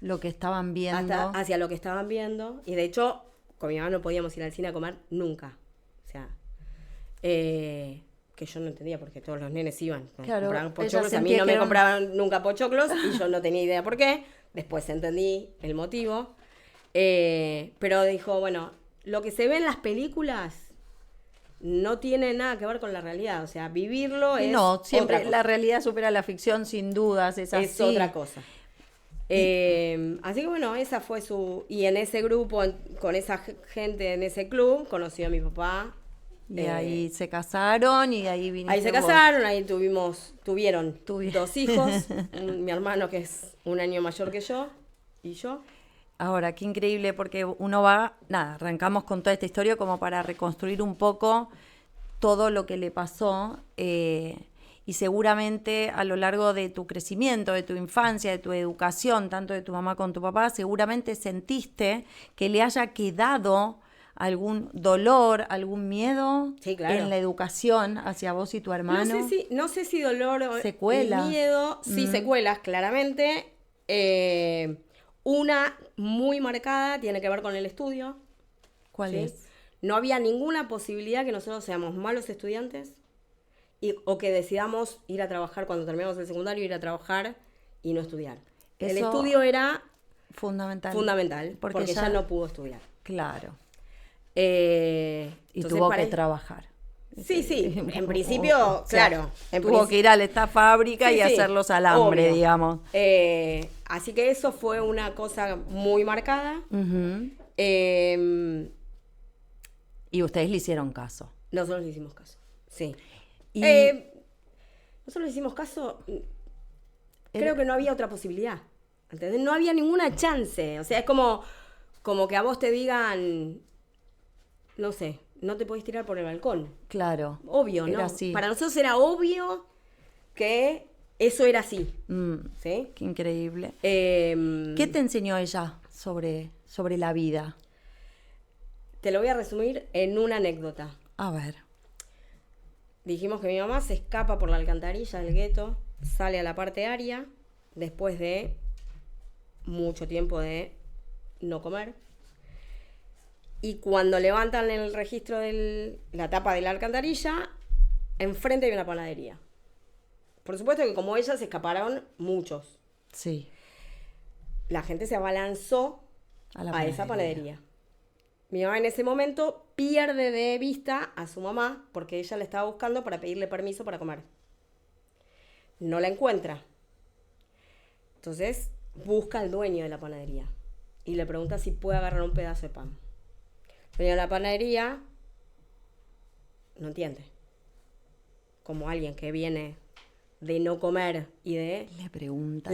lo que estaban viendo. Hacia lo que estaban viendo. Y de hecho, con mi mamá no podíamos ir al cine a comer nunca. O sea, que yo no entendía porque todos los nenes iban. Claro, compraban pochoclos, a mí no me compraban nunca pochoclos y yo no tenía idea por qué. Después entendí el motivo. Pero dijo, bueno, lo que se ve en las películas no tiene nada que ver con la realidad. O sea, vivirlo es siempre otra cosa. La realidad supera la ficción, sin dudas, es así. Es otra cosa. Así que bueno, esa fue su... Y en ese grupo, con esa gente en ese club, conocí a mi papá. Y ahí se casaron y ahí viniste. Ahí se casaron, ahí tuvieron 2 hijos. Mi hermano, que es 1 año mayor que yo, y yo. Ahora, qué increíble, porque uno arrancamos con toda esta historia como para reconstruir un poco todo lo que le pasó, y seguramente a lo largo de tu crecimiento, de tu infancia, de tu educación, tanto de tu mamá como tu papá, seguramente sentiste que le haya quedado algún dolor, algún miedo en la educación hacia vos y tu hermano. No sé si dolor o secuelas. Miedo, sí, secuelas, claramente. Una muy marcada tiene que ver con el estudio. ¿Cuál es? No había ninguna posibilidad que nosotros seamos malos estudiantes o que decidamos ir a trabajar cuando terminamos el secundario, ir a trabajar y no estudiar. El estudio era fundamental porque ella no pudo estudiar. Claro. Y tuvo que trabajar. Sí, en principio, claro. Tuvo que ir a esta fábrica y hacer los alambres, obvio, digamos. Así que eso fue una cosa muy marcada. Y ustedes le hicieron caso. Nosotros le hicimos caso, sí. Nosotros le hicimos caso, creo que no había otra posibilidad. ¿Entendés? No había ninguna chance. O sea, es como que a vos te digan, no sé, no te podés tirar por el balcón. Claro. Obvio, ¿no? Así. Para nosotros era obvio que eso era así. ¿Sí? Qué increíble. ¿Qué te enseñó ella sobre la vida? Te lo voy a resumir en una anécdota. A ver. Dijimos que mi mamá se escapa por la alcantarilla del gueto, sale a la parte aria, después de mucho tiempo de no comer. Y cuando levantan el registro de la tapa de la alcantarilla, enfrente hay una panadería. Por supuesto que como ella se escaparon muchos. Sí. La gente se abalanzó a esa panadería. Mi mamá en ese momento pierde de vista a su mamá porque ella la estaba buscando para pedirle permiso para comer. No la encuentra. Entonces busca al dueño de la panadería y le pregunta si puede agarrar un pedazo de pan. El dueño de la panadería no entiende. Como alguien que viene de no comer y de... Le pregunta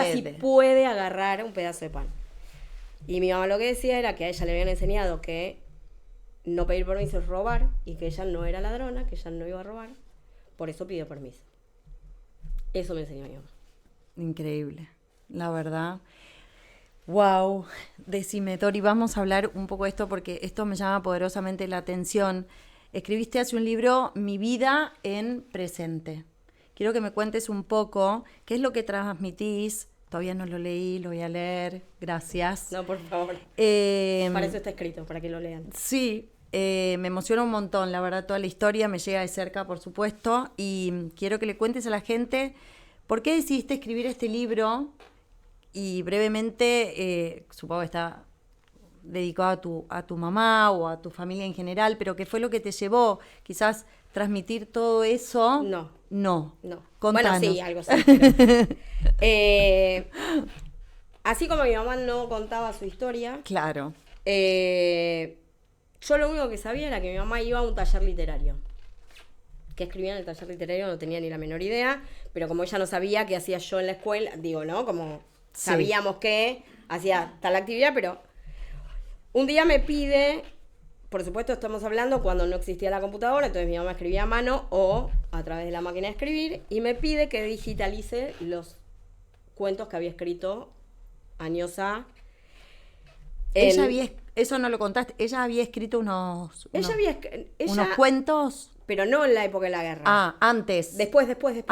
si puede agarrar un pedazo de pan. Y mi mamá lo que decía era que a ella le habían enseñado que no pedir permiso es robar y que ella no era ladrona, que ella no iba a robar. Por eso pidió permiso. Eso me enseñó mi mamá. Increíble, la verdad. Wow, decime, Tori, vamos a hablar un poco de esto porque esto me llama poderosamente la atención. Escribiste hace un libro, Mi vida en presente. Quiero que me cuentes un poco qué es lo que transmitís. Todavía no lo leí, lo voy a leer. Gracias. No, por favor. Para eso está escrito, para que lo lean. Sí, me emociona un montón, la verdad, toda la historia me llega de cerca, por supuesto, y quiero que le cuentes a la gente por qué decidiste escribir este libro y brevemente, supongo que está dedicado a tu mamá o a tu familia en general, pero ¿qué fue lo que te llevó quizás transmitir todo eso? No. Contanos. Bueno, sí, algo sí. Así como mi mamá no contaba su historia. Claro. Yo lo único que sabía era que mi mamá iba a un taller literario. Que escribía en el taller literario no tenía ni la menor idea, pero como ella no sabía qué hacía yo en la escuela, digo, ¿no? Como sabíamos que hacía tal actividad, pero un día me pide... Por supuesto, estamos hablando cuando no existía la computadora, entonces mi mamá escribía a mano o a través de la máquina de escribir y me pide que digitalice los cuentos que había escrito años A. Ella había, eso no lo contaste, ella había escrito unos cuentos. Pero no en la época de la guerra. Ah, antes. Después. Después.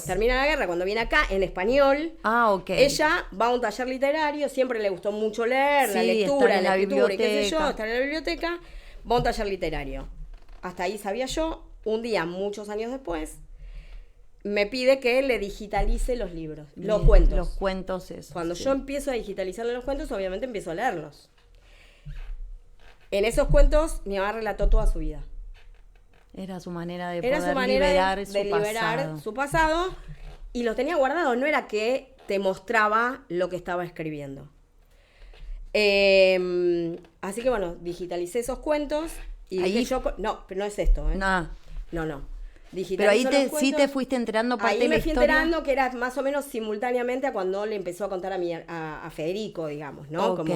Termina la guerra, cuando viene acá, en español. Ah, ok. Ella va a un taller literario, siempre le gustó mucho leer, la lectura, la escritura, y qué sé yo, estar en la biblioteca, va a un taller literario. Hasta ahí sabía yo. Un día, muchos años después, me pide que le digitalice los libros, los cuentos. Los cuentos, eso. Cuando yo empiezo a digitalizarle los cuentos, obviamente empiezo a leerlos. En esos cuentos, mi mamá relató toda su vida. Era su manera de Era poder su manera liberar su pasado, y los tenía guardados. No era que te mostraba lo que estaba escribiendo. Así que bueno, digitalicé esos cuentos y ahí, dije yo... No, pero no es esto, ¿eh? No. Pero ahí sí te fuiste enterando parte de la historia. Ahí me fui enterando que era más o menos simultáneamente a cuando le empezó a contar a Federico, digamos, ¿no? Ok. Como,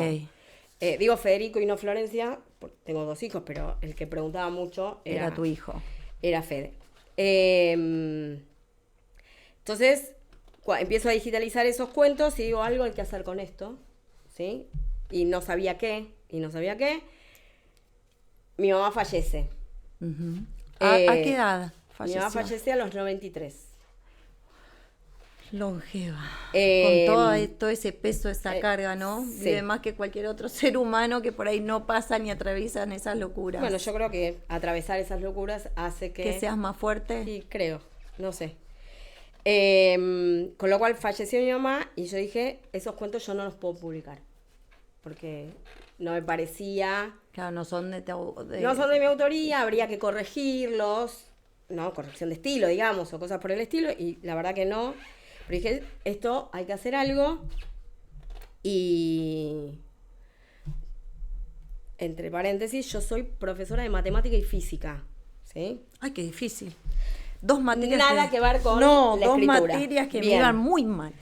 digo Federico y no Florencia, porque tengo 2 hijos, pero el que preguntaba mucho era tu hijo. Era Fede. Entonces, empiezo a digitalizar esos cuentos y digo, algo hay que hacer con esto, ¿sí? Y no sabía qué. Mi mamá fallece. Uh-huh. ¿A qué edad falleció? Mi mamá fallece a los 93. Longeva. Con todo ese peso, esa carga, ¿no? Sí. Vive más que cualquier otro ser humano que por ahí no pasa ni atraviesan esas locuras. Bueno, yo creo que atravesar esas locuras hace que seas más fuerte. Sí, creo, no sé. Con lo cual falleció mi mamá y yo dije, esos cuentos yo no los puedo publicar. Porque no me parecía... Claro, no son de mi autoría, habría que corregirlos, ¿no? Corrección de estilo, digamos, o cosas por el estilo, y la verdad que no. Pero dije, esto hay que hacer algo, y entre paréntesis, yo soy profesora de matemática y física, ¿sí? Ay, qué difícil. 2 materias nada que ver con la escritura. 2 materias que me iban muy mal.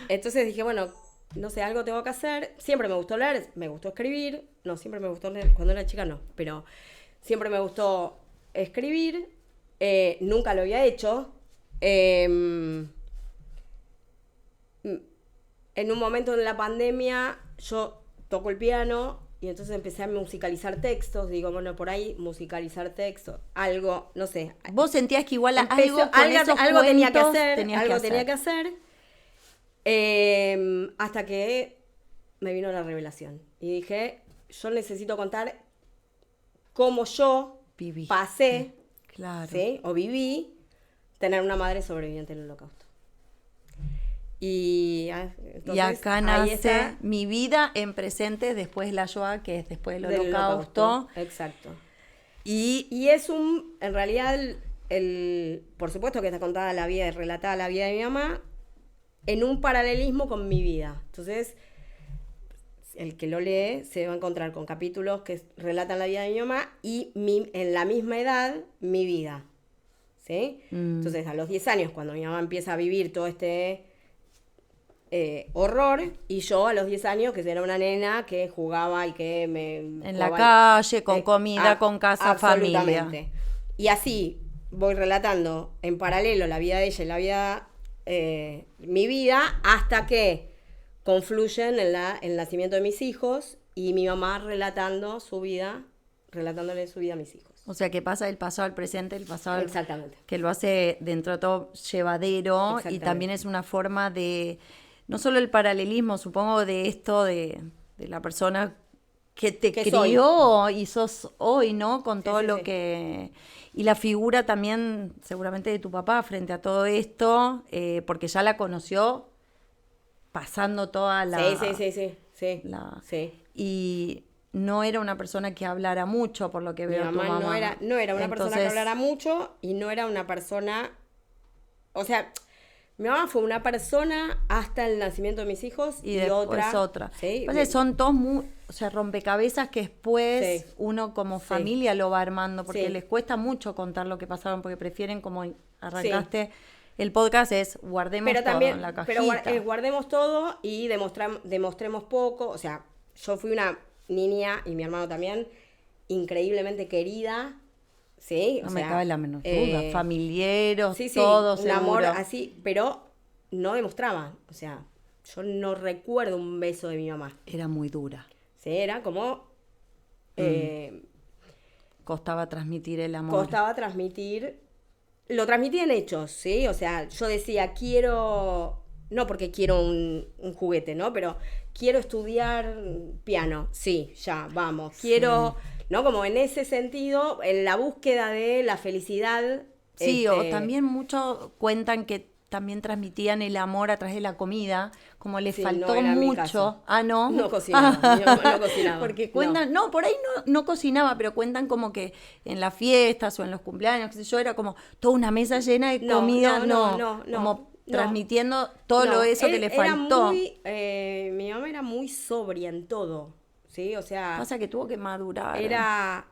Entonces dije, bueno, no sé, algo tengo que hacer. Siempre me gustó leer, me gustó escribir. No, siempre me gustó leer, cuando era chica no, pero siempre me gustó escribir. Nunca lo había hecho. En un momento de la pandemia yo toco el piano y entonces empecé a musicalizar textos. Digo, bueno, por ahí musicalizar textos, algo, no sé. ¿Vos sentías que igual algo tenía que hacer? Hasta que me vino la revelación y dije, yo necesito contar cómo yo pasé, claro, ¿sí? O viví tener una madre sobreviviente del Holocausto. Y acá nace Mi vida en presente después de la Shoah, que es después del Holocausto. Exacto. Y es en realidad, por supuesto que está contada la vida, relatada la vida de mi mamá, en un paralelismo con mi vida. Entonces, el que lo lee se va a encontrar con capítulos que relatan la vida de mi mamá y en la misma edad, mi vida. ¿Sí? Entonces, a los 10 años, cuando mi mamá empieza a vivir todo este horror, y yo a los 10 años, que era una nena que jugaba y que en la calle, con comida, con casa, familia. Y así voy relatando en paralelo la vida de ella y la vida... mi vida, hasta que confluyen en el nacimiento de mis hijos y mi mamá relatándole su vida a mis hijos. O sea, que pasa del pasado al presente, el pasado Exactamente. Que lo hace dentro de todo llevadero, y también es una forma de, no solo el paralelismo, supongo, de esto de la persona que te crió y sos hoy, ¿no? Con todo lo que... Y la figura también, seguramente, de tu papá frente a todo esto, porque ya la conoció pasando toda la... Sí. Y no era una persona que hablara mucho, por lo que veo. Mi mamá no era una persona que hablara mucho, y no era una persona... O sea, mi mamá fue una persona hasta el nacimiento de mis hijos y otra. ¿Sí? Entonces son todos rompecabezas que después uno como familia lo va armando, porque les cuesta mucho contar lo que pasaron, porque prefieren, como arrancaste el podcast, es guardemos todo en la cajita. Pero guardemos todo y demostremos poco. O sea, yo fui una niña, y mi hermano también, increíblemente querida. Sí, no me cabe la menor duda, familiares, todos, un amor así, pero no demostraba, o sea, yo no recuerdo un beso de mi mamá. Era muy dura. Sí, era como... Costaba transmitir el amor. Costaba transmitir... Lo transmitía en hechos, ¿sí? O sea, yo decía, quiero... No porque quiero un juguete, ¿no? Pero quiero estudiar piano. Sí, ya, vamos. Quiero... Sí. ¿No? Como en ese sentido, en la búsqueda de la felicidad. Sí, o también muchos cuentan que también transmitían el amor a través de la comida, como les faltó no era mucho. Mi caso. Ah, ¿no? No cocinaba, no cocinaba. Porque cuentan, no, por ahí no cocinaba, pero cuentan como que en las fiestas o en los cumpleaños, qué sé yo, era como toda una mesa llena de comida, como transmitiendo todo eso que le faltó. Mi mamá era muy sobria en todo, ¿sí? O sea... Pasa que tuvo que madurar. Era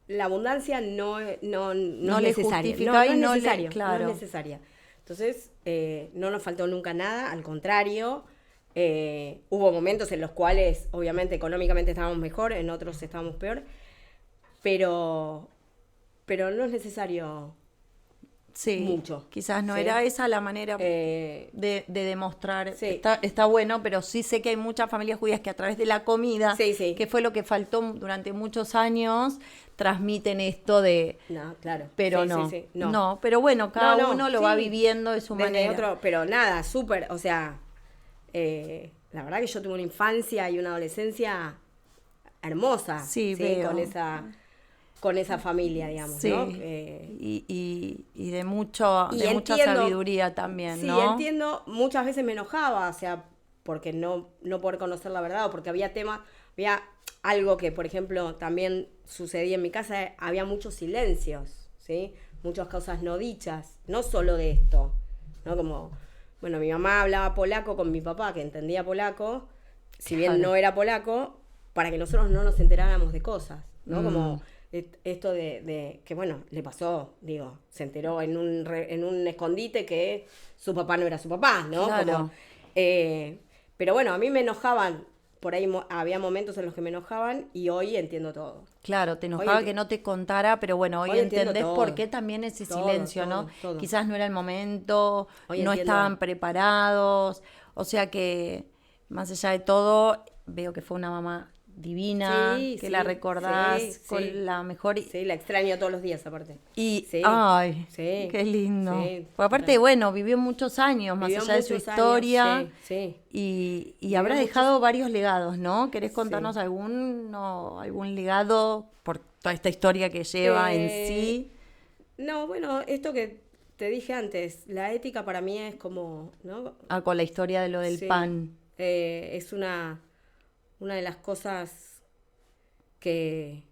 la abundancia no es necesaria. No es necesaria. Entonces, no nos faltó nunca nada, al contrario. Hubo momentos en los cuales, obviamente, económicamente estábamos mejor, en otros estábamos peor. Pero no es necesario mucho. Quizás no era esa la manera de demostrar. Sí. Está bueno, pero sí sé que hay muchas familias judías que a través de la comida, que fue lo que faltó durante muchos años, transmiten esto de... No, claro. Pero no, pero bueno, cada uno lo va viviendo de su manera. Pero nada, súper, o sea, la verdad que yo tuve una infancia y una adolescencia hermosa. Sí, veo. Con esa familia, digamos, ¿no? Y de mucha sabiduría también, ¿no? Sí, entiendo, muchas veces me enojaba, o sea, porque no poder conocer la verdad, o porque había algo que, por ejemplo, también sucedía en mi casa, había muchos silencios, ¿sí? Muchas cosas no dichas, no solo de esto, ¿no? Como, bueno, mi mamá hablaba polaco con mi papá, que entendía polaco, si bien no era polaco, para que nosotros no nos enteráramos de cosas, ¿no? Como esto de que, bueno, le pasó, digo, se enteró en un escondite que su papá no era su papá, ¿no? Claro. Como, pero bueno, a mí me enojaban, por ahí había momentos en los que me enojaban y hoy entiendo todo. Claro, te enojaba que no te contara, pero bueno, hoy entendés por qué también ese silencio, ¿no? Todo. Quizás no era el momento, no estaban preparados, o sea que, más allá de todo, veo que fue una mamá divina, que la recordás con la mejor... Sí, la extraño todos los días, aparte. Ay, qué lindo. Sí, pues aparte, bueno, vivió muchos años, más allá de su historia. Y habrá dejado varios legados, ¿no? ¿Querés contarnos algún legado por toda esta historia que lleva en sí? No, bueno, esto que te dije antes, la ética para mí es como, ¿no? Con la historia de lo del pan. Es una de las cosas que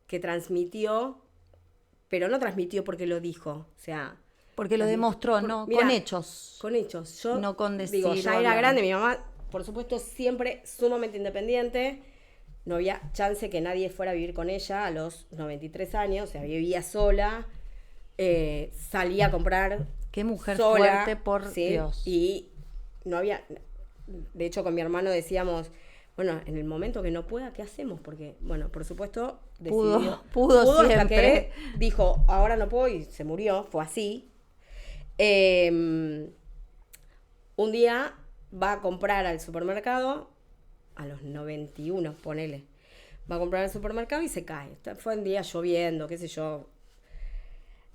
transmitió, pero no transmitió porque lo dijo, o sea... Porque lo demostró, ¿no? Mirá, con hechos. Con hechos. Yo, no con decir... Digo, ya era grande, mi mamá, por supuesto, siempre sumamente independiente, no había chance que nadie fuera a vivir con ella a los 93 años, o sea, vivía sola, salía a comprar Qué mujer sola, fuerte, por Dios. Y no había... De hecho, con mi hermano decíamos... Bueno, en el momento que no pueda, ¿qué hacemos? Porque, bueno, por supuesto, decidió. Pudo siempre. Hasta que dijo, ahora no puedo, y se murió, fue así. Un día va a comprar al supermercado, a los 91, ponele. Va a comprar al supermercado y se cae. Fue un día lloviendo, qué sé yo.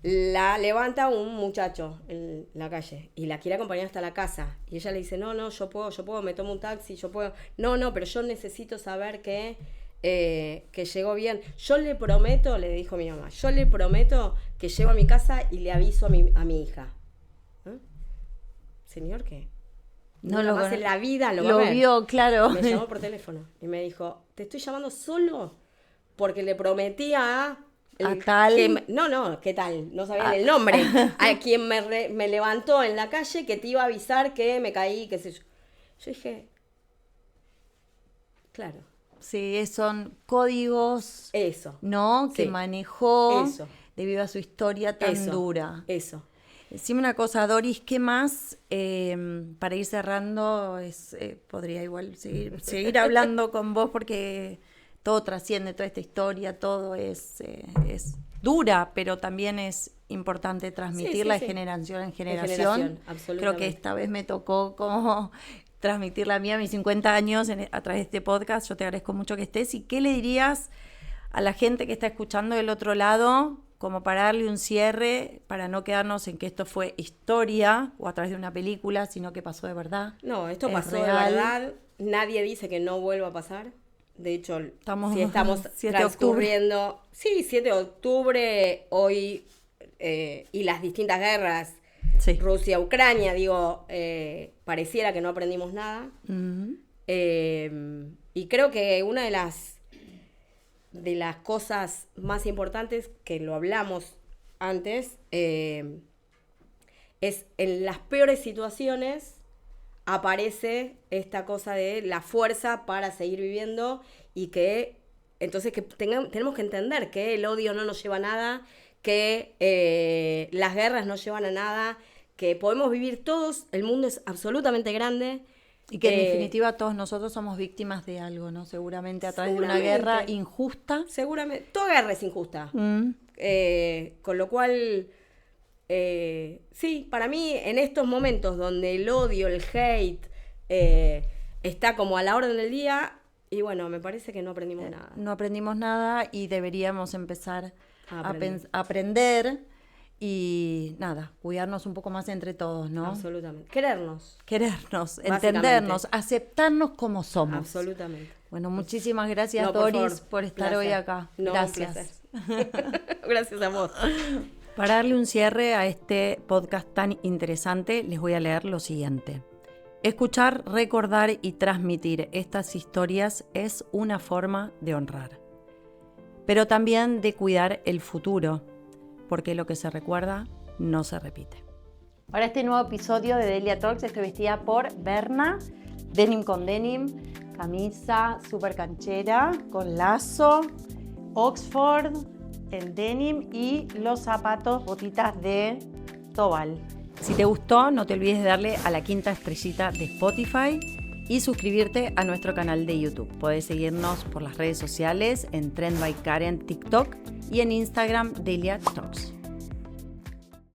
La levanta un muchacho en la calle y la quiere acompañar hasta la casa. Y ella le dice, no, yo puedo, me tomo un taxi, yo puedo. No, pero yo necesito saber que llegó bien. Yo le prometo, le dijo mi mamá, yo le prometo que llego a mi casa y le aviso a mi hija. Señor, ¿qué? No lo más en la vida lo vio, claro. Me llamó por teléfono y me dijo, te estoy llamando solo porque le prometía a tal... ¿qué tal? No sabía el nombre. A quien me levantó en la calle que te iba a avisar que me caí, qué sé yo. Yo dije, claro. Sí, son códigos, ¿no? Que sí. Manejó debido a su historia tan dura. Eso. Decime una cosa, Doris, ¿qué más? Para ir cerrando, podría igual seguir hablando con vos porque todo trasciende, toda esta historia, todo es dura, pero también es importante transmitirla de generación en generación. Creo que esta vez me tocó como transmitirla a mí a mis 50 años a través de este podcast. Yo te agradezco mucho que estés. ¿Y qué le dirías a la gente que está escuchando del otro lado, como para darle un cierre, para no quedarnos en que esto fue historia o a través de una película, sino que pasó de verdad? No, esto pasó de verdad. Nadie dice que no vuelva a pasar. De hecho, si estamos transcurriendo... Sí, 7 de octubre, hoy, y las distintas guerras, Rusia, Ucrania, pareciera que no aprendimos nada. Uh-huh. Y creo que una de las cosas más importantes, que lo hablamos antes, es en las peores situaciones aparece esta cosa de la fuerza para seguir viviendo, y que entonces tenemos que entender que el odio no nos lleva a nada, que las guerras no llevan a nada, que podemos vivir todos, el mundo es absolutamente grande. Y que en definitiva todos nosotros somos víctimas de algo, ¿no? Seguramente a través de una guerra injusta. Seguramente, toda guerra es injusta. Con lo cual, sí, para mí en estos momentos donde el odio, el hate, está como a la orden del día, y bueno, me parece que no aprendimos nada. No aprendimos nada y deberíamos empezar a aprender. Y nada, cuidarnos un poco más entre todos, ¿no? Absolutamente. Querernos, entendernos, aceptarnos como somos. Absolutamente. Bueno, muchísimas gracias, Doris, por estar hoy acá. Gracias. Gracias a vos. Para darle un cierre a este podcast tan interesante, les voy a leer lo siguiente. Escuchar, recordar y transmitir estas historias es una forma de honrar, pero también de cuidar el futuro, porque lo que se recuerda no se repite. Para este nuevo episodio de Delia Talks estoy vestida por Berna, denim con denim, camisa súper canchera, con lazo, Oxford, el denim y los zapatos, botitas de Tobal. Si te gustó, no te olvides de darle a la 5ª estrellita de Spotify y suscribirte a nuestro canal de YouTube. Podés seguirnos por las redes sociales en Trend by Karen TikTok y en Instagram Delia Talks.